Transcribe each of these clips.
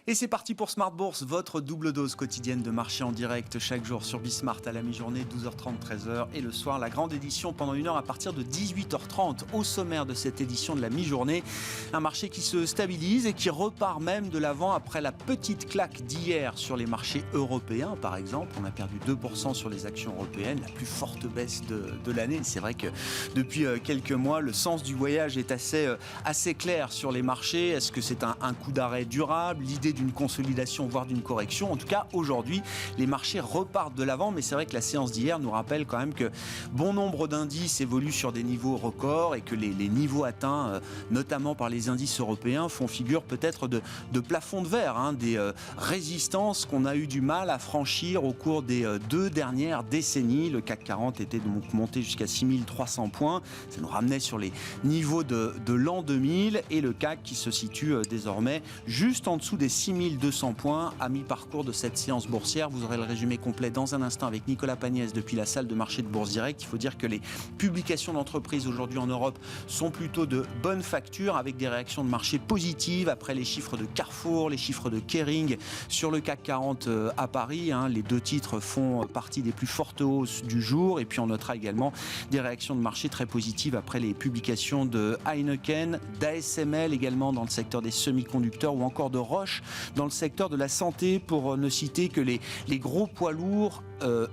Et c'est parti pour Smart Bourse, votre double dose quotidienne de marché en direct chaque jour sur Bismart à la mi-journée, 12h30, 13h. Et le soir, la grande édition pendant une heure à partir de 18h30. Au sommaire de cette édition de la mi-journée, un marché qui se stabilise et qui repart même de l'avant après la petite claque d'hier sur les marchés européens, par exemple. On a perdu 2% sur les actions européennes, la plus forte baisse de l'année. C'est vrai que depuis quelques mois, le sens du voyage est assez clair sur les marchés. Est-ce que c'est un coup d'arrêt durable, l'idée d'une consolidation, voire d'une correction? En tout cas, aujourd'hui, les marchés repartent de l'avant, mais c'est vrai que la séance d'hier nous rappelle quand même que bon nombre d'indices évoluent sur des niveaux records et que les niveaux atteints, notamment par les indices européens, font figure peut-être de plafond de verre, des résistances qu'on a eu du mal à franchir au cours des 2 dernières décennies. Le CAC 40 était donc monté jusqu'à 6300 points. Ça nous ramenait sur les niveaux de l'an 2000 et le CAC qui se situe désormais juste en dessous des 6200 points à mi-parcours de cette séance boursière. Vous aurez le résumé complet dans un instant avec Nicolas Pagnès depuis la salle de marché de Bourse Direct. Il faut dire que les publications d'entreprises aujourd'hui en Europe sont plutôt de bonne facture avec des réactions de marché positives après les chiffres de Carrefour, les chiffres de Kering sur le CAC 40 à Paris. Les 2 titres font partie des plus fortes hausses du jour et puis on notera également des réactions de marché très positives après les publications de Heineken, d'ASML également dans le secteur des semi-conducteurs ou encore de Roche dans le secteur de la santé, pour ne citer que les gros poids lourds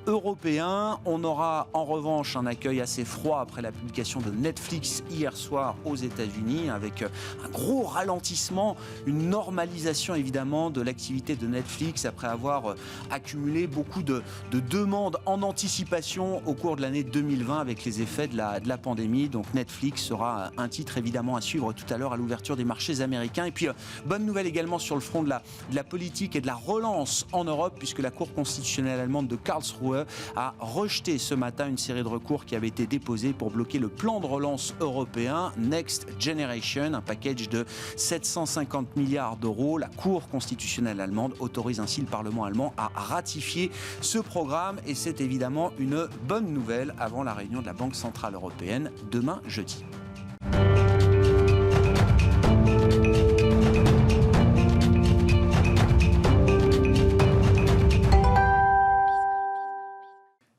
européens. On aura en revanche un accueil assez froid après la publication de Netflix hier soir aux États-Unis, avec un gros ralentissement, une normalisation évidemment de l'activité de Netflix après avoir accumulé beaucoup de demandes en anticipation au cours de l'année 2020 avec les effets de la pandémie. Donc Netflix sera un titre évidemment à suivre tout à l'heure à l'ouverture des marchés américains. Et puis bonne nouvelle également sur le front de la politique et de la relance en Europe, puisque la Cour constitutionnelle allemande de Karlsruhe a rejeté ce matin une série de recours qui avait été déposés pour bloquer le plan de relance européen Next Generation, un package de 750 milliards d'euros. La Cour constitutionnelle allemande autorise ainsi le Parlement allemand à ratifier ce programme et c'est évidemment une bonne nouvelle avant la réunion de la Banque centrale européenne demain jeudi.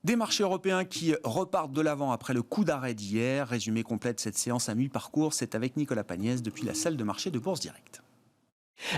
Des marchés européens qui repartent de l'avant après le coup d'arrêt d'hier. Résumé complet de cette séance à mi-parcours, c'est avec Nicolas Pagnès depuis la salle de marché de Bourse Direct.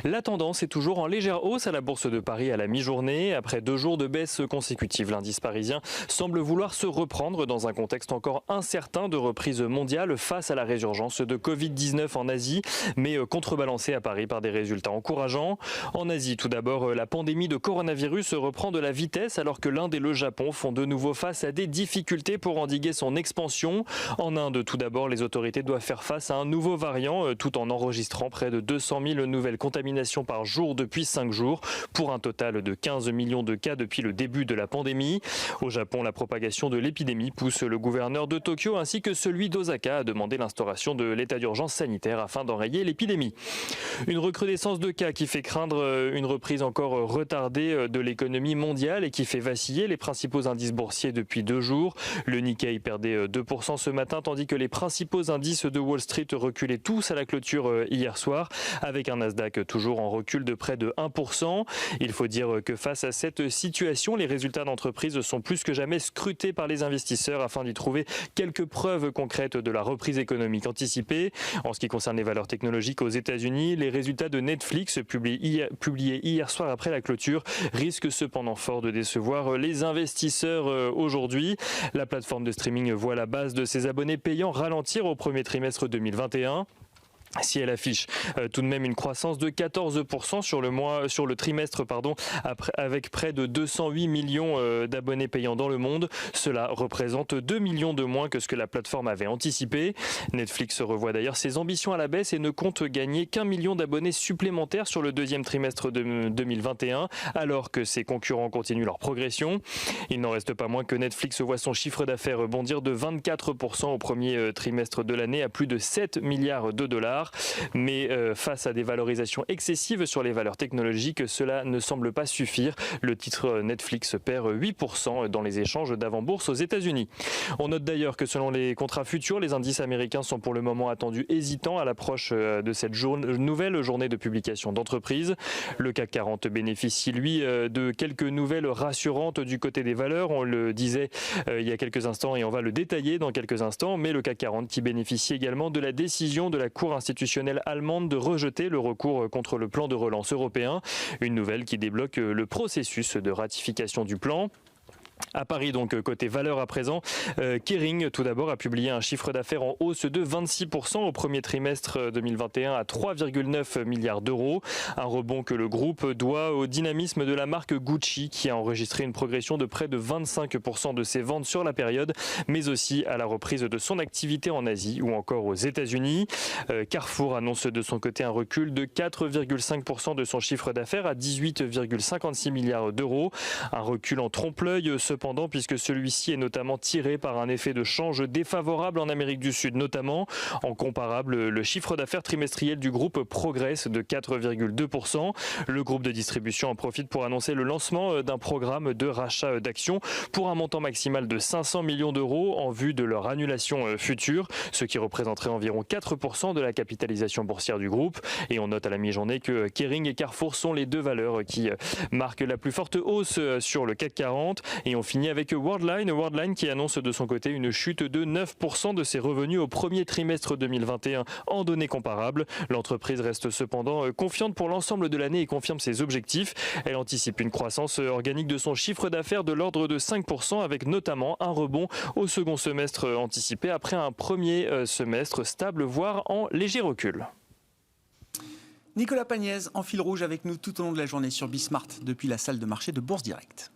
La tendance est toujours en légère hausse à la Bourse de Paris à la mi-journée. Après 2 jours de baisse consécutive, l'indice parisien semble vouloir se reprendre dans un contexte encore incertain de reprise mondiale face à la résurgence de Covid-19 en Asie, mais contrebalancé à Paris par des résultats encourageants. En Asie, tout d'abord, la pandémie de coronavirus reprend de la vitesse alors que l'Inde et le Japon font de nouveau face à des difficultés pour endiguer son expansion. En Inde, tout d'abord, les autorités doivent faire face à un nouveau variant tout en enregistrant près de 200 000 nouvelles contaminations par jour depuis 5 jours, pour un total de 15 millions de cas depuis le début de la pandémie. Au Japon, la propagation de l'épidémie pousse le gouverneur de Tokyo ainsi que celui d'Osaka à demander l'instauration de l'état d'urgence sanitaire afin d'enrayer l'épidémie. Une recrudescence de cas qui fait craindre une reprise encore retardée de l'économie mondiale et qui fait vaciller les principaux indices boursiers depuis 2 jours. Le Nikkei perdait 2% ce matin, tandis que les principaux indices de Wall Street reculaient tous à la clôture hier soir, avec un Nasdaq toujours en recul de près de 1%. Il faut dire que face à cette situation, les résultats d'entreprise sont plus que jamais scrutés par les investisseurs afin d'y trouver quelques preuves concrètes de la reprise économique anticipée. En ce qui concerne les valeurs technologiques aux États-Unis, les résultats de Netflix publiés hier soir après la clôture risquent cependant fort de décevoir les investisseurs aujourd'hui. La plateforme de streaming voit la base de ses abonnés payants ralentir au premier trimestre 2021. Si elle affiche tout de même une croissance de 14% sur le trimestre, avec près de 208 millions d'abonnés payants dans le monde, cela représente 2 millions de moins que ce que la plateforme avait anticipé. Netflix revoit d'ailleurs ses ambitions à la baisse et ne compte gagner qu'1 million d'abonnés supplémentaires sur le 2e trimestre de 2021, alors que ses concurrents continuent leur progression. Il n'en reste pas moins que Netflix voit son chiffre d'affaires bondir de 24% au premier trimestre de l'année à plus de 7 milliards de dollars. $. Mais face à des valorisations excessives sur les valeurs technologiques, cela ne semble pas suffire. Le titre Netflix perd 8% dans les échanges d'avant-bourse aux États-Unis. On note d'ailleurs que selon les contrats futurs, les indices américains sont pour le moment attendus hésitants à l'approche de cette nouvelle journée de publication d'entreprise. Le CAC 40 bénéficie, lui, de quelques nouvelles rassurantes du côté des valeurs. On le disait il y a quelques instants et on va le détailler dans quelques instants. Mais le CAC 40 qui bénéficie également de la décision de la Cour institutionnelle allemande de rejeter le recours contre le plan de relance européen. Une nouvelle qui débloque le processus de ratification du plan. À Paris, donc, côté valeur à présent, Kering, tout d'abord, a publié un chiffre d'affaires en hausse de 26% au premier trimestre 2021 à 3,9 milliards d'euros. Un rebond que le groupe doit au dynamisme de la marque Gucci, qui a enregistré une progression de près de 25% de ses ventes sur la période, mais aussi à la reprise de son activité en Asie ou encore aux États-Unis. Carrefour annonce de son côté un recul de 4,5% de son chiffre d'affaires à 18,56 milliards d'euros. Un recul en trompe-l'œil cependant, puisque celui-ci est notamment tiré par un effet de change défavorable en Amérique du Sud notamment. En comparable, le chiffre d'affaires trimestriel du groupe progresse de 4,2%. Le groupe de distribution en profite pour annoncer le lancement d'un programme de rachat d'actions pour un montant maximal de 500 millions d'euros en vue de leur annulation future, ce qui représenterait environ 4% de la capitalisation boursière du groupe. Et on note à la mi-journée que Kering et Carrefour sont les deux valeurs qui marquent la plus forte hausse sur le CAC 40. Et on finit avec Worldline qui annonce de son côté une chute de 9% de ses revenus au premier trimestre 2021 en données comparables. L'entreprise reste cependant confiante pour l'ensemble de l'année et confirme ses objectifs. Elle anticipe une croissance organique de son chiffre d'affaires de l'ordre de 5% avec notamment un rebond au second semestre anticipé après un premier semestre stable voire en léger recul. Nicolas Pagnès en fil rouge avec nous tout au long de la journée sur Bismart depuis la salle de marché de Bourse Direct.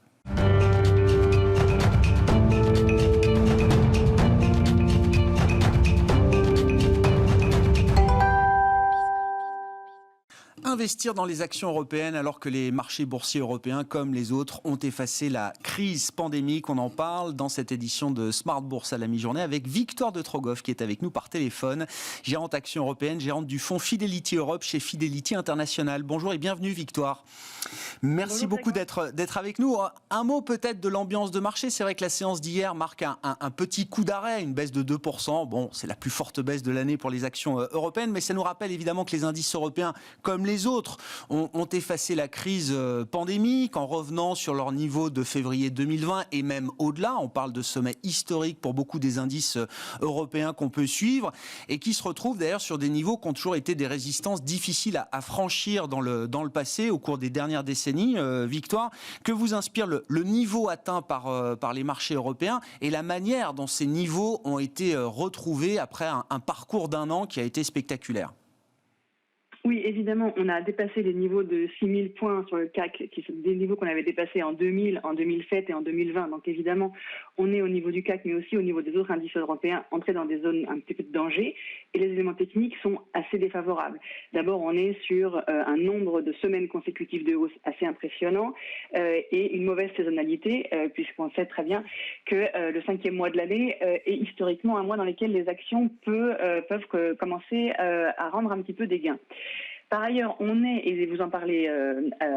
Investir dans les actions européennes alors que les marchés boursiers européens, comme les autres, ont effacé la crise pandémique. On en parle dans cette édition de Smart Bourse à la mi-journée avec Victoire de Trogoff qui est avec nous par téléphone, gérante actions européennes, gérante du fonds Fidelity Europe chez Fidelity International. Bonjour et bienvenue Victoire. Merci beaucoup d'être avec nous. Un mot peut-être de l'ambiance de marché. C'est vrai que la séance d'hier marque un petit coup d'arrêt, une baisse de 2%. Bon, c'est la plus forte baisse de l'année pour les actions européennes, mais ça nous rappelle évidemment que les indices européens, comme les autres, ont effacé la crise pandémique en revenant sur leur niveau de février 2020 et même au-delà. On parle de sommets historiques pour beaucoup des indices européens qu'on peut suivre et qui se retrouvent d'ailleurs sur des niveaux qui ont toujours été des résistances difficiles à franchir dans le passé, au cours des dernières décennies. Victoire, que vous inspire le niveau atteint par les marchés européens et la manière dont ces niveaux ont été retrouvés après un parcours d'un an qui a été spectaculaire? Oui, évidemment, on a dépassé les niveaux de 6000 points sur le CAC, qui sont des niveaux qu'on avait dépassés en 2000, en 2007 et en 2020. Donc évidemment, on est au niveau du CAC, mais aussi au niveau des autres indices européens, entrés dans des zones un petit peu de danger. Et les éléments techniques sont assez défavorables. D'abord, on est sur un nombre de semaines consécutives de hausse assez impressionnant et une mauvaise saisonnalité, puisqu'on sait très bien que le 5e mois de l'année est historiquement un mois dans lequel les actions peuvent commencer à rendre un petit peu des gains. Par ailleurs, on est, et vous en parlez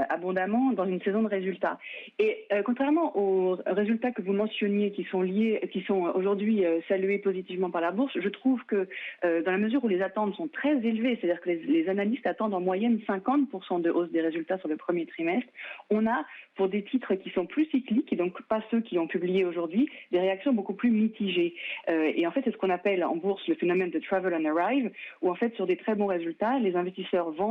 abondamment, dans une saison de résultats. Et contrairement aux résultats que vous mentionniez qui sont aujourd'hui salués positivement par la bourse, je trouve que dans la mesure où les attentes sont très élevées, c'est-à-dire que les analystes attendent en moyenne 50% de hausse des résultats sur le premier trimestre, on a, pour des titres qui sont plus cycliques, et donc pas ceux qui ont publié aujourd'hui, des réactions beaucoup plus mitigées. Et en fait, c'est ce qu'on appelle en bourse le phénomène de travel and arrive, où en fait, sur des très bons résultats, les investisseurs vendent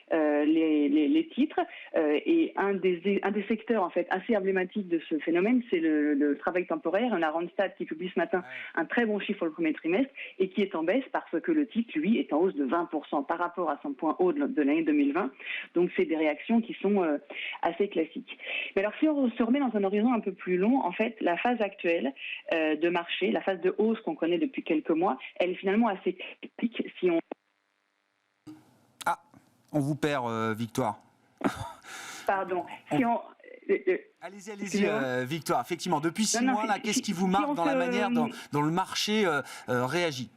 les titres. Et un des secteurs en fait assez emblématiques de ce phénomène, c'est le travail temporaire. On a Randstad qui publie ce matin un très bon chiffre pour le premier trimestre et qui est en baisse parce que le titre, lui, est en hausse de 20% par rapport à son point haut de l'année 2020. Donc, c'est des réactions qui sont assez classiques. Mais alors, si on se remet dans un horizon un peu plus long, en fait, la phase actuelle de marché, la phase de hausse qu'on connaît depuis quelques mois, elle est finalement assez classique si on... On vous perd, Victoire. Pardon. Si on... Allez-y, Victoire. Effectivement, depuis 6 mois, là, qu'est-ce qui vous marque dans la manière dont le marché réagit ?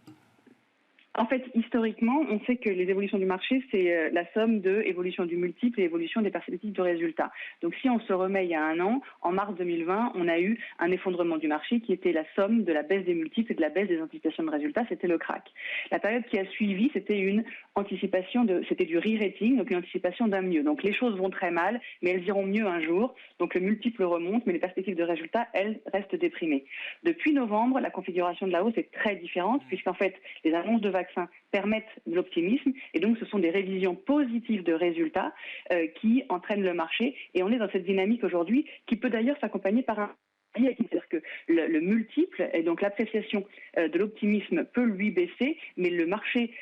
En fait, historiquement, on sait que les évolutions du marché, c'est la somme de évolution du multiple et évolution des perspectives de résultats. Donc si on se remet il y a un an, en mars 2020, on a eu un effondrement du marché qui était la somme de la baisse des multiples et de la baisse des anticipations de résultats, c'était le crack. La période qui a suivi, c'était une anticipation c'était du re-rating, donc une anticipation d'un mieux. Donc les choses vont très mal, mais elles iront mieux un jour. Donc le multiple remonte, mais les perspectives de résultats, elles, restent déprimées. Depuis novembre, la configuration de la hausse est très différente, puisqu'en fait, les annonces de vaccins permettent de l'optimisme, et donc ce sont des révisions positives de résultats qui entraînent le marché, et on est dans cette dynamique aujourd'hui qui peut d'ailleurs s'accompagner par un... C'est-à-dire que le multiple, et donc l'appréciation de l'optimisme peut lui baisser, mais le marché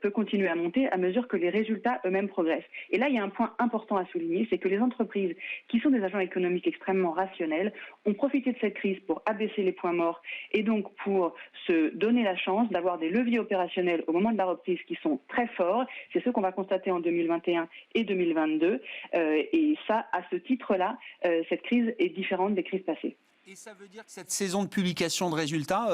peut continuer à monter à mesure que les résultats eux-mêmes progressent. Et là, il y a un point important à souligner, c'est que les entreprises qui sont des agents économiques extrêmement rationnels ont profité de cette crise pour abaisser les points morts et donc pour se donner la chance d'avoir des leviers opérationnels au moment de la reprise qui sont très forts. C'est ce qu'on va constater en 2021 et 2022. Et ça, à ce titre-là, cette crise est différente des crises passées. Et ça veut dire que cette saison de publication de résultats,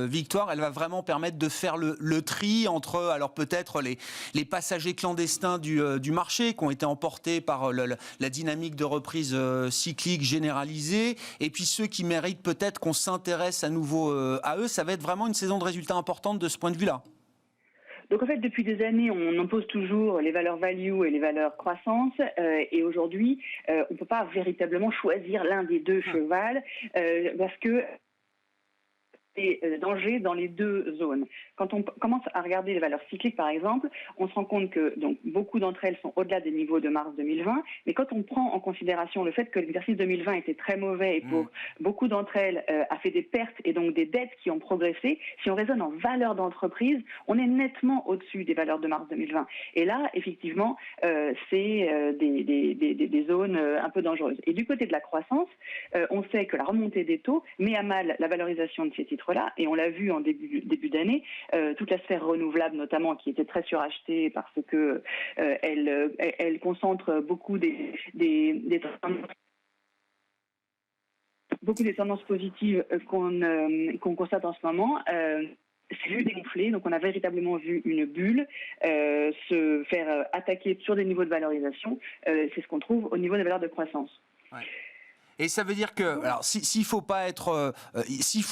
Victoire, elle va vraiment permettre de faire le tri entre, alors peut-être les passagers clandestins du marché qui ont été emportés par la dynamique de reprise cyclique généralisée, et puis ceux qui méritent peut-être qu'on s'intéresse à nouveau à eux. Ça va être vraiment une saison de résultats importante de ce point de vue-là. Donc en fait, depuis des années, on oppose toujours les valeurs value et les valeurs croissance. Et aujourd'hui, on ne peut pas véritablement choisir l'un des deux chevals parce que danger dans les deux zones. Quand on commence à regarder les valeurs cycliques, par exemple, on se rend compte que donc, beaucoup d'entre elles sont au-delà des niveaux de mars 2020, mais quand on prend en considération le fait que l'exercice 2020 était très mauvais et pour beaucoup d'entre elles a fait des pertes et donc des dettes qui ont progressé, si on raisonne en valeur d'entreprise, on est nettement au-dessus des valeurs de mars 2020. Et là, effectivement, c'est des zones un peu dangereuses. Et du côté de la croissance, on sait que la remontée des taux met à mal la valorisation de ces titres là, et on l'a vu en début d'année, toute la sphère renouvelable notamment qui était très surachetée parce que elle concentre beaucoup des tendances positives qu'on constate en ce moment. C'est vu dégonfler, donc on a véritablement vu une bulle se faire attaquer sur des niveaux de valorisation. C'est ce qu'on trouve au niveau des valeurs de croissance. Ouais. Et ça veut dire que, alors, s'il faut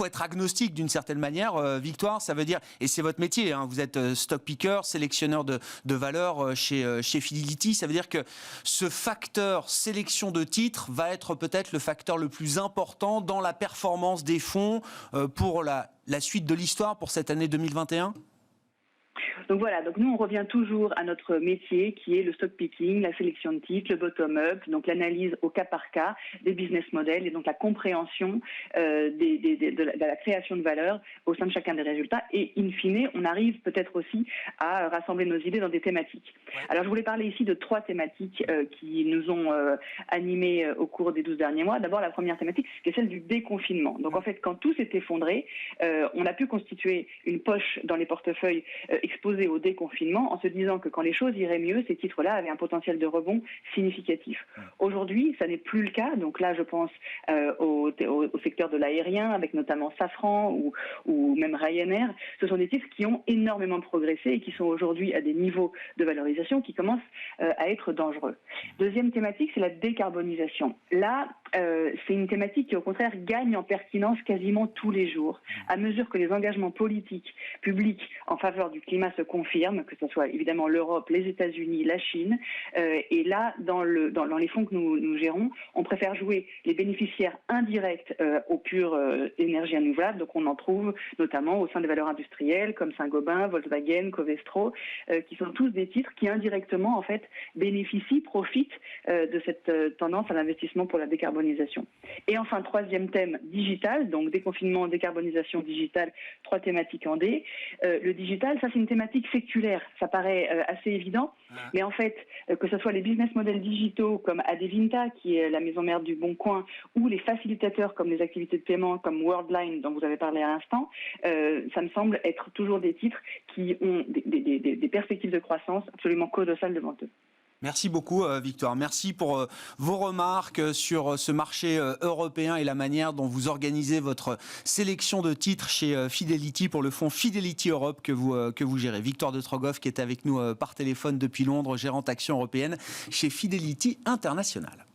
être agnostique d'une certaine manière, Victoire, ça veut dire, et c'est votre métier, hein, vous êtes stock picker, sélectionneur de valeur chez Fidelity, ça veut dire que ce facteur sélection de titres va être peut-être le facteur le plus important dans la performance des fonds pour la suite de l'histoire pour cette année 2021 ? Donc voilà, donc nous on revient toujours à notre métier qui est le stock picking, la sélection de titres, le bottom-up, donc l'analyse au cas par cas des business models et donc la compréhension de la création de valeur au sein de chacun des résultats. Et in fine, on arrive peut-être aussi à rassembler nos idées dans des thématiques. Alors je voulais parler ici de 3 thématiques qui nous ont animés au cours des 12 derniers mois. D'abord la première thématique, c'est celle du déconfinement. Donc en fait, quand tout s'est effondré, on a pu constituer une poche dans les portefeuilles exposés au déconfinement en se disant que quand les choses iraient mieux, ces titres-là avaient un potentiel de rebond significatif. Aujourd'hui, ça n'est plus le cas. Donc là, je pense au secteur de l'aérien, avec notamment Safran ou même Ryanair. Ce sont des titres qui ont énormément progressé et qui sont aujourd'hui à des niveaux de valorisation qui commencent à être dangereux. Deuxième thématique, c'est la décarbonisation. Là, c'est une thématique qui, au contraire, gagne en pertinence quasiment tous les jours, à mesure que les engagements politiques, publics en faveur du climat se confirment, que ce soit évidemment l'Europe, les États-Unis, la Chine. Et là, dans les fonds que nous gérons, on préfère jouer les bénéficiaires indirects aux pures énergies renouvelables. Donc on en trouve notamment au sein des valeurs industrielles comme Saint-Gobain, Volkswagen, Covestro, qui sont tous des titres qui indirectement en fait profitent de cette tendance à l'investissement pour la décarbonisation. Et enfin, troisième thème, digital, donc déconfinement, décarbonisation, digital, 3 thématiques en D. Le digital, ça c'est une thématique séculaire, ça paraît assez évident, mais en fait, que ce soit les business models digitaux comme Adevinta, qui est la maison mère du Bon Coin, ou les facilitateurs comme les activités de paiement comme Worldline, dont vous avez parlé à l'instant, ça me semble être toujours des titres qui ont des perspectives de croissance absolument colossales devant eux. Merci beaucoup Victoire, merci pour vos remarques sur ce marché européen et la manière dont vous organisez votre sélection de titres chez Fidelity pour le fonds Fidelity Europe que vous gérez. Victoire de Trogoff qui est avec nous par téléphone depuis Londres, gérante action européenne chez Fidelity International.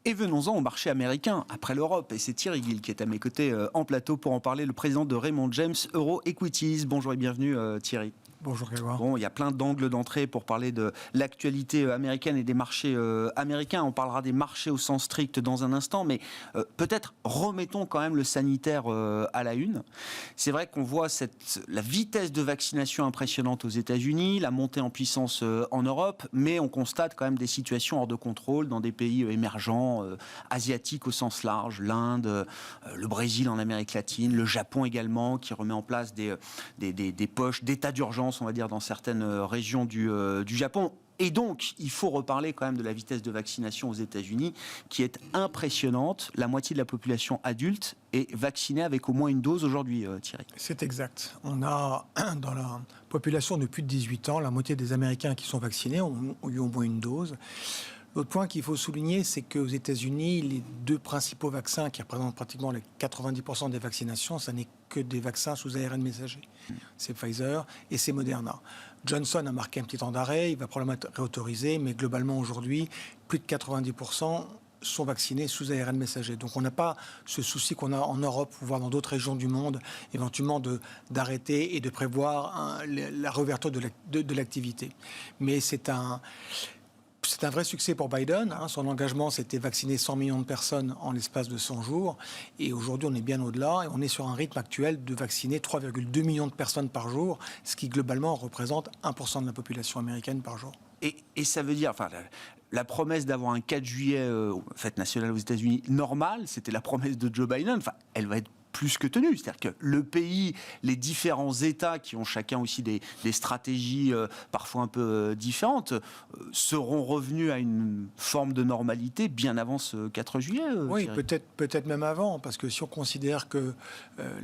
Et venons-en au marché américain, après l'Europe. Et c'est Thierry Gill qui est à mes côtés en plateau pour en parler, le président de Raymond James Euro Equities. Bonjour et bienvenue Thierry. Bonjour Grégoire. Bon, il y a plein d'angles d'entrée pour parler de l'actualité américaine et des marchés américains. On parlera des marchés au sens strict dans un instant, mais peut-être remettons quand même le sanitaire à la une. C'est vrai qu'on voit la vitesse de vaccination impressionnante aux États-Unis, la montée en puissance en Europe, mais on constate quand même des situations hors de contrôle dans des pays émergents, asiatiques au sens large, l'Inde, le Brésil en Amérique latine, le Japon également, qui remet en place des poches d'état d'urgence, on va dire, dans certaines régions du Japon. Et donc, il faut reparler quand même de la vitesse de vaccination aux États-Unis, qui est impressionnante. La moitié de la population adulte est vaccinée avec au moins une dose aujourd'hui, Thierry. C'est exact. On a, dans la population de plus de 18 ans, la moitié des Américains qui sont vaccinés ont eu au moins une dose. L'autre point qu'il faut souligner, c'est qu'aux États-Unis, les deux principaux vaccins qui représentent pratiquement les 90% des vaccinations, ça n'est que des vaccins sous ARN messager. C'est Pfizer et c'est Moderna. Johnson a marqué un petit temps d'arrêt, il va probablement être réautorisé, mais globalement aujourd'hui, plus de 90% sont vaccinés sous ARN messager. Donc on n'a pas ce souci qu'on a en Europe, voire dans d'autres régions du monde, éventuellement d'arrêter et de prévoir la réouverture de l'activité. Mais c'est un vrai succès pour Biden. Son engagement, c'était vacciner 100 millions de personnes en l'espace de 100 jours. Et aujourd'hui, on est bien au-delà. Et on est sur un rythme actuel de vacciner 3,2 millions de personnes par jour, ce qui, globalement, représente 1% de la population américaine par jour. Et ça veut dire... La promesse d'avoir un 4 juillet, fête nationale aux États-Unis, normale, c'était la promesse de Joe Biden. Elle va être plus que tenue. C'est-à-dire que le pays, les différents États qui ont chacun aussi des stratégies parfois un peu différentes, seront revenus à une forme de normalité bien avant ce 4 juillet. Oui, peut-être même avant, parce que si on considère que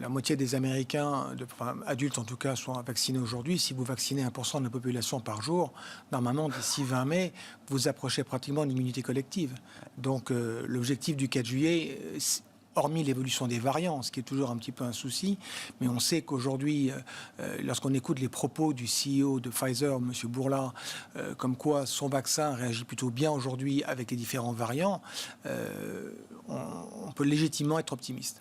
la moitié des Américains, adultes en tout cas, sont vaccinés aujourd'hui, si vous vaccinez 1% de la population par jour, normalement d'ici 20 mai, vous approchez pratiquement l'immunité collective. Donc l'objectif du 4 juillet... hormis l'évolution des variants, ce qui est toujours un petit peu un souci, mais on sait qu'aujourd'hui, lorsqu'on écoute les propos du CEO de Pfizer, M. Bourla, comme quoi son vaccin réagit plutôt bien aujourd'hui avec les différents variants, on peut légitimement être optimiste.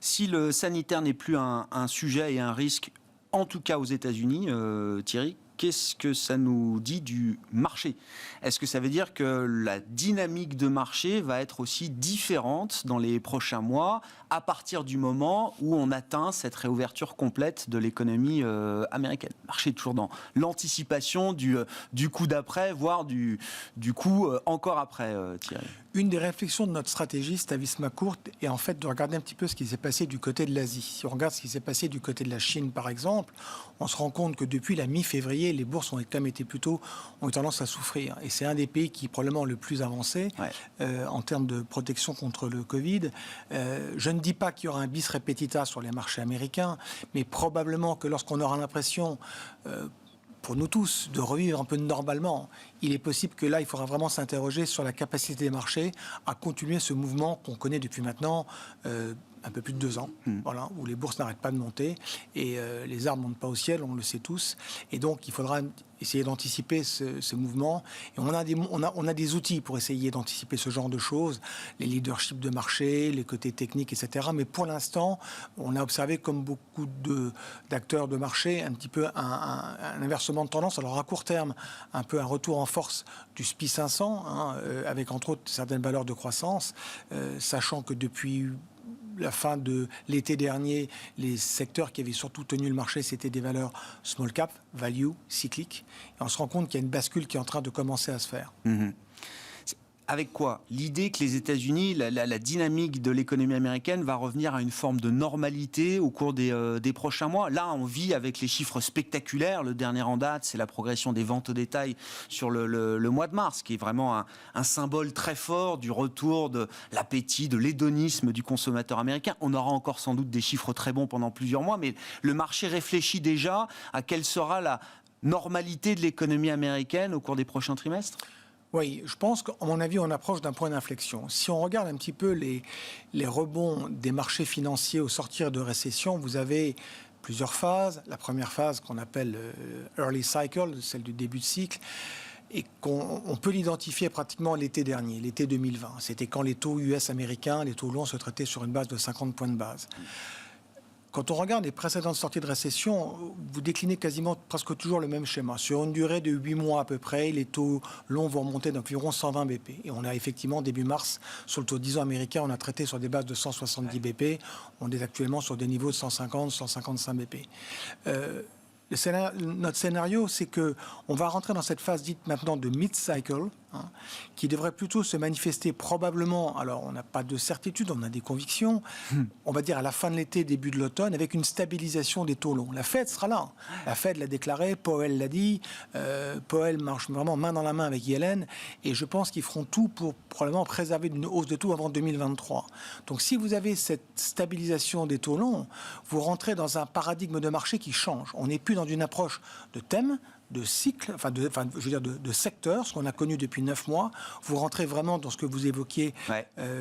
Si le sanitaire n'est plus un sujet et un risque, en tout cas aux États-Unis, Thierry, qu'est-ce que ça nous dit du marché ? Est-ce que ça veut dire que la dynamique de marché va être aussi différente dans les prochains mois à partir du moment où on atteint cette réouverture complète de l'économie américaine ? Le marché est toujours dans l'anticipation du coup d'après, voire du coup encore après, Thierry. Une des réflexions de notre stratégiste à Wisma-Court est en fait de regarder un petit peu ce qui s'est passé du côté de l'Asie. Si on regarde ce qui s'est passé du côté de la Chine, par exemple, on se rend compte que depuis la mi-février, les bourses ont quand même ont eu tendance à souffrir. Et c'est un des pays qui est probablement le plus avancé en termes de protection contre le Covid. Je ne dis pas qu'il y aura un bis repetita sur les marchés américains, mais probablement que lorsqu'on aura l'impression... pour nous tous, de revivre un peu normalement, il est possible que là, il faudra vraiment s'interroger sur la capacité des marchés à continuer ce mouvement qu'on connaît depuis maintenant un peu plus de 2 ans, voilà, où les bourses n'arrêtent pas de monter et les arbres ne montent pas au ciel, on le sait tous. Et donc, il faudra essayer d'anticiper ce mouvement. Et on a des outils pour essayer d'anticiper ce genre de choses, les leaderships de marché, les côtés techniques, etc. Mais pour l'instant, on a observé, comme beaucoup d'acteurs de marché, un petit peu un inversement de tendance. Alors, à court terme, un peu un retour en force du SPI 500, avec entre autres certaines valeurs de croissance, sachant que depuis la fin de l'été dernier, les secteurs qui avaient surtout tenu le marché, c'était des valeurs small cap, value, cycliques. Et on se rend compte qu'il y a une bascule qui est en train de commencer à se faire. avec quoi? L'idée que les États-Unis, la dynamique de l'économie américaine va revenir à une forme de normalité au cours des prochains mois. Là, on vit avec les chiffres spectaculaires. Le dernier en date, c'est la progression des ventes au détail sur le mois de mars, qui est vraiment un symbole très fort du retour de l'appétit, de l'hédonisme du consommateur américain. On aura encore sans doute des chiffres très bons pendant plusieurs mois, mais le marché réfléchit déjà à quelle sera la normalité de l'économie américaine au cours des prochains trimestres? Oui, je pense qu'à mon avis, on approche d'un point d'inflexion. Si on regarde un petit peu les rebonds des marchés financiers au sortir de récession, vous avez plusieurs phases. La première phase qu'on appelle early cycle, celle du début de cycle, et qu'on peut l'identifier pratiquement l'été dernier, l'été 2020. C'était quand les taux US américains, les taux longs se traitaient sur une base de 50 points de base. Quand on regarde les précédentes sorties de récession, vous déclinez quasiment presque toujours le même schéma. Sur une durée de 8 mois à peu près, les taux longs vont monter d'environ 120 BP. Et on a effectivement, début mars, sur le taux 10 ans américain, on a traité sur des bases de 170 BP. On est actuellement sur des niveaux de 150, 155 BP. Notre scénario, c'est qu'on va rentrer dans cette phase dite maintenant de mid-cycle, qui devrait plutôt se manifester probablement, alors on n'a pas de certitude, on a des convictions, on va dire à la fin de l'été, début de l'automne, avec une stabilisation des taux longs. La Fed sera là. La Fed l'a déclaré, Powell l'a dit, Powell marche vraiment main dans la main avec Yellen, et je pense qu'ils feront tout pour probablement préserver une hausse de taux avant 2023. Donc si vous avez cette stabilisation des taux longs, vous rentrez dans un paradigme de marché qui change. On n'est plus dans une approche de thème, de cycle, de secteur, ce qu'on a connu depuis 9 mois. Vous rentrez vraiment dans ce que vous évoquiez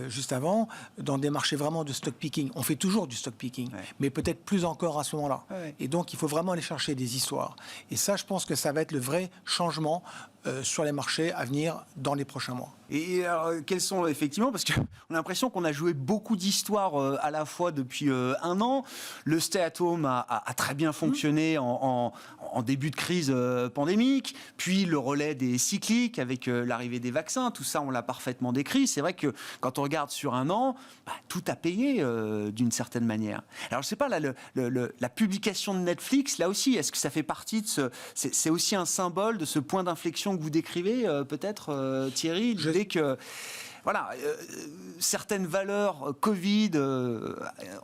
juste avant, dans des marchés vraiment de stock picking. On fait toujours du stock picking, mais peut-être plus encore à ce moment-là. Et donc, il faut vraiment aller chercher des histoires. Et ça, je pense que ça va être le vrai changement sur les marchés à venir dans les prochains mois. Et alors, quels sont effectivement, parce qu'on a l'impression qu'on a joué beaucoup d'histoires à la fois depuis un an. Le stay at home a très bien fonctionné en début de crise pandémique, puis le relais des cycliques avec l'arrivée des vaccins, tout ça on l'a parfaitement décrit. C'est vrai que quand on regarde sur un an, tout a payé d'une certaine manière. Alors je sais pas, là, la publication de Netflix, là aussi, est-ce que ça fait partie de c'est aussi un symbole de ce point d'inflexion que vous décrivez, peut-être, Thierry, l'idée que voilà, certaines valeurs Covid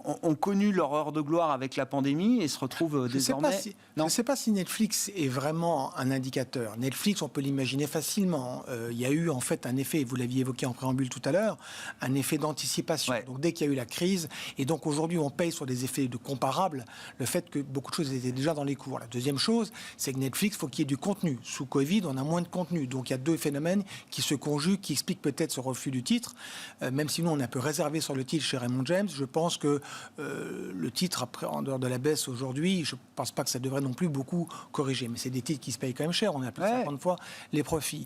ont connu leur heure de gloire avec la pandémie et se retrouvent désormais... Je ne sais pas si Netflix est vraiment un indicateur. Netflix, on peut l'imaginer facilement. Il y a eu en fait un effet, vous l'aviez évoqué en préambule tout à l'heure, un effet d'anticipation. Donc dès qu'il y a eu la crise, et donc aujourd'hui on paye sur des effets de comparables, le fait que beaucoup de choses étaient déjà dans les cours. La deuxième chose, c'est que Netflix, il faut qu'il y ait du contenu. Sous Covid, on a moins de contenu. Donc il y a deux phénomènes qui se conjuguent, qui expliquent peut-être ce refus du titre. Même si nous, on est un peu réservé sur le titre chez Raymond James, je pense que le titre, après, en dehors de la baisse aujourd'hui, je ne pense pas que ça devrait non plus beaucoup corriger. Mais c'est des titres qui se payent quand même cher. On a plus de 50 fois les profits.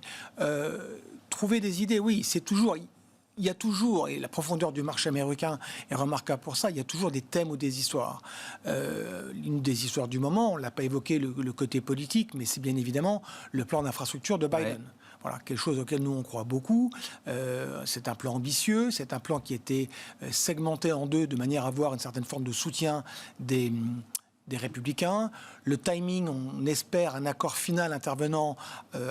Trouver des idées, oui, c'est toujours... Il y a toujours, et la profondeur du marché américain est remarquable pour ça, il y a toujours des thèmes ou des histoires. Une des histoires du moment, on ne l'a pas évoqué le côté politique, mais c'est bien évidemment le plan d'infrastructure de Biden. Voilà, quelque chose auquel nous on croit beaucoup. C'est un plan ambitieux, c'est un plan qui a été segmenté en deux de manière à avoir une certaine forme de soutien des républicains. Le timing, on espère un accord final intervenant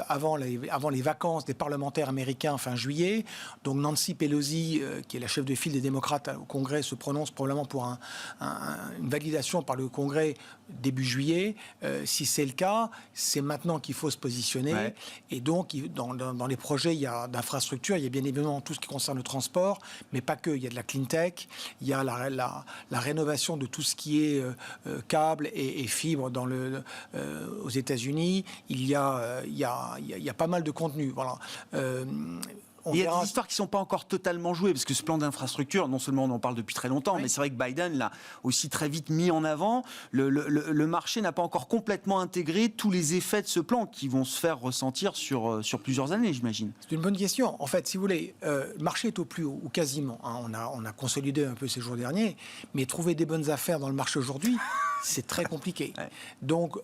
avant les vacances des parlementaires américains fin juillet. Donc Nancy Pelosi, qui est la chef de file des démocrates au Congrès, se prononce probablement pour une validation par le Congrès début juillet. Si c'est le cas, c'est maintenant qu'il faut se positionner. Et donc, dans les projets d'infrastructure, il y a bien évidemment tout ce qui concerne le transport, mais pas que. Il y a de la clean tech, il y a la rénovation de tout ce qui est câbles et fibres aux États-Unis. Il y a pas mal de contenu. Voilà. Il y a des histoires qui ne sont pas encore totalement jouées, parce que ce plan d'infrastructure, non seulement on en parle depuis très longtemps, mais c'est vrai que Biden l'a aussi très vite mis en avant. Le marché n'a pas encore complètement intégré tous les effets de ce plan qui vont se faire ressentir sur plusieurs années, j'imagine. C'est une bonne question. En fait, si vous voulez, le marché est au plus haut, ou quasiment. On a consolidé un peu ces jours derniers, mais trouver des bonnes affaires dans le marché aujourd'hui, c'est très compliqué. Donc,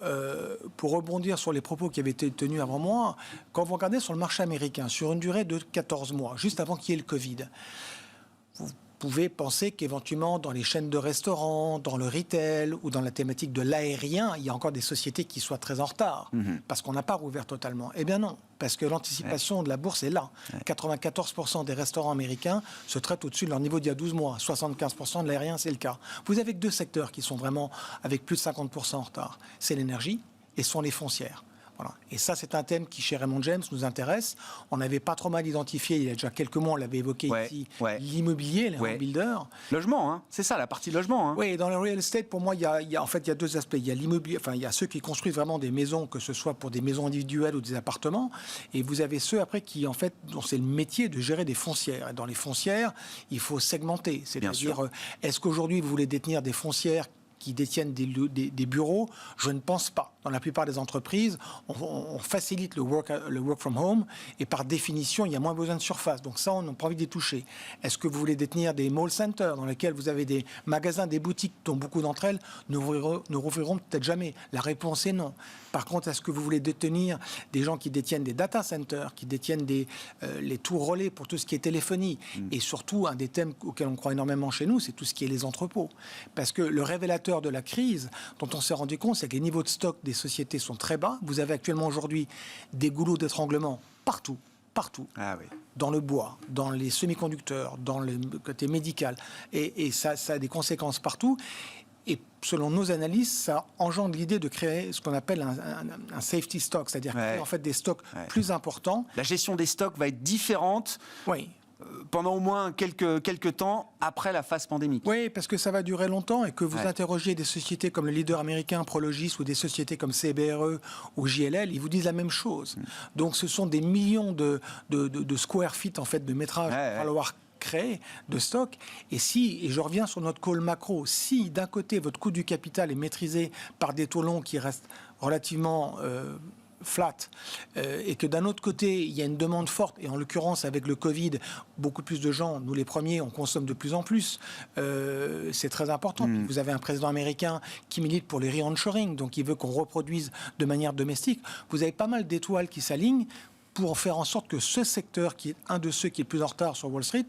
pour rebondir sur les propos qui avaient été tenus avant moi, quand vous regardez sur le marché américain, sur une durée de 14 mois, juste avant qu'il y ait le Covid, vous pouvez penser qu'éventuellement, dans les chaînes de restaurants, dans le retail ou dans la thématique de l'aérien, il y a encore des sociétés qui soient très en retard, parce qu'on n'a pas rouvert totalement. Eh bien non, parce que l'anticipation de la bourse est là. 94% des restaurants américains se traitent au-dessus de leur niveau d'il y a 12 mois. 75% de l'aérien, c'est le cas. Vous avez que deux secteurs qui sont vraiment avec plus de 50% en retard. C'est l'énergie et ce sont les foncières. Voilà. Et ça, c'est un thème qui, chez Raymond James, nous intéresse. On n'avait pas trop mal identifié, il y a déjà quelques mois, on l'avait évoqué ici, l'immobilier, les home builders. Logement, hein, c'est ça, la partie logement. Hein. Oui, dans le real estate, pour moi, il y a deux aspects. Il y a l'immobilier, enfin, il y a ceux qui construisent vraiment des maisons, que ce soit pour des maisons individuelles ou des appartements. Et vous avez ceux, après, qui, en fait, dont c'est le métier de gérer des foncières. Et dans les foncières, il faut segmenter. C'est-à-dire, est-ce qu'aujourd'hui, vous voulez détenir des foncières qui détiennent des bureaux? Je ne pense pas. Dans la plupart des entreprises, on facilite le work from home et par définition, il y a moins besoin de surface. Donc ça, on n'a pas envie d'y toucher. Est-ce que vous voulez détenir des mall centers dans lesquels vous avez des magasins, des boutiques dont beaucoup d'entre elles ne rouvriront peut-être jamais? La réponse est non. Par contre, est-ce que vous voulez détenir des gens qui détiennent des data centers, qui détiennent les tours relais pour tout ce qui est téléphonie? Et surtout, un des thèmes auxquels on croit énormément chez nous, c'est tout ce qui est les entrepôts. Parce que le révélateur de la crise, dont on s'est rendu compte, c'est que les niveaux de stock des sociétés sont très bas. Vous avez actuellement aujourd'hui des goulots d'étranglement partout. Dans le bois, dans les semi-conducteurs, dans le côté médical. Et ça a des conséquences partout. Et selon nos analyses, ça engendre l'idée de créer ce qu'on appelle un safety stock, c'est-à-dire créer en fait des stocks plus importants. La gestion des stocks va être différente. Oui. Pendant au moins quelques temps après la phase pandémique. Oui, parce que ça va durer longtemps et que vous interrogez des sociétés comme le leader américain Prologis ou des sociétés comme CBRE ou JLL, ils vous disent la même chose. Donc ce sont des millions de square feet en fait, de métrage qu'il va falloir créer de stock. Et je reviens sur notre call macro, si d'un côté votre coût du capital est maîtrisé par des taux longs qui restent relativement flat, et que d'un autre côté, il y a une demande forte, et en l'occurrence, avec le Covid, beaucoup plus de gens, nous les premiers, on consomme de plus en plus. C'est très important. Puis vous avez un président américain qui milite pour les re-onshoring, donc il veut qu'on reproduise de manière domestique. Vous avez pas mal d'étoiles qui s'alignent pour faire en sorte que ce secteur, qui est un de ceux qui est le plus en retard sur Wall Street,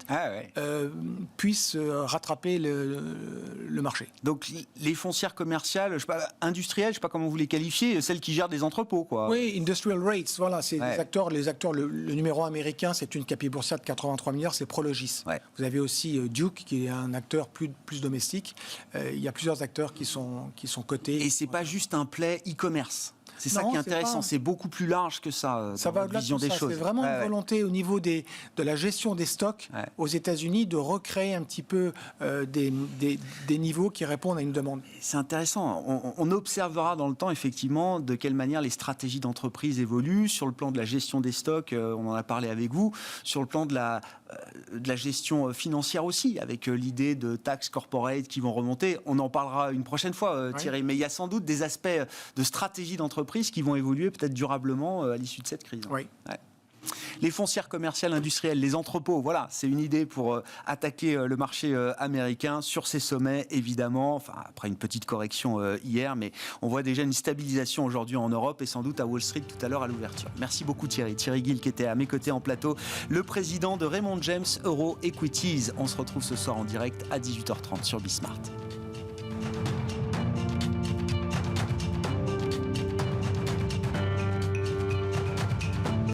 puisse rattraper le marché. Donc les foncières commerciales, je sais pas, industrielles, je ne sais pas comment vous les qualifiez, celles qui gèrent des entrepôts, quoi. Oui, industrial rates, voilà, c'est les acteurs. Le numéro 1 américain, c'est une capitale boursière de 83 milliards, c'est Prologis. Vous avez aussi Duke, qui est un acteur plus domestique. Il y a plusieurs acteurs qui sont cotés. Et c'est pas juste un play e-commerce. C'est ça qui est intéressant, c'est beaucoup plus large que ça, ça va au-delà de tout ça. C'est vraiment une volonté au niveau de la gestion des stocks aux États-Unis de recréer un petit peu des niveaux qui répondent à une demande. C'est intéressant. On observera dans le temps effectivement de quelle manière les stratégies d'entreprise évoluent sur le plan de la gestion des stocks. On en a parlé avec vous. Sur le plan de la gestion financière aussi, avec l'idée de taxes corporate qui vont remonter. On en parlera une prochaine fois, Thierry. Mais il y a sans doute des aspects de stratégie d'entreprise qui vont évoluer peut-être durablement à l'issue de cette crise. Les foncières commerciales, industrielles, les entrepôts, voilà, c'est une idée pour attaquer le marché américain sur ces sommets, évidemment. Enfin, après une petite correction hier, mais on voit déjà une stabilisation aujourd'hui en Europe et sans doute à Wall Street tout à l'heure à l'ouverture. Merci beaucoup Thierry. Thierry Gill qui était à mes côtés en plateau, le président de Raymond James Euro Equities. On se retrouve ce soir en direct à 18h30 sur Bismart.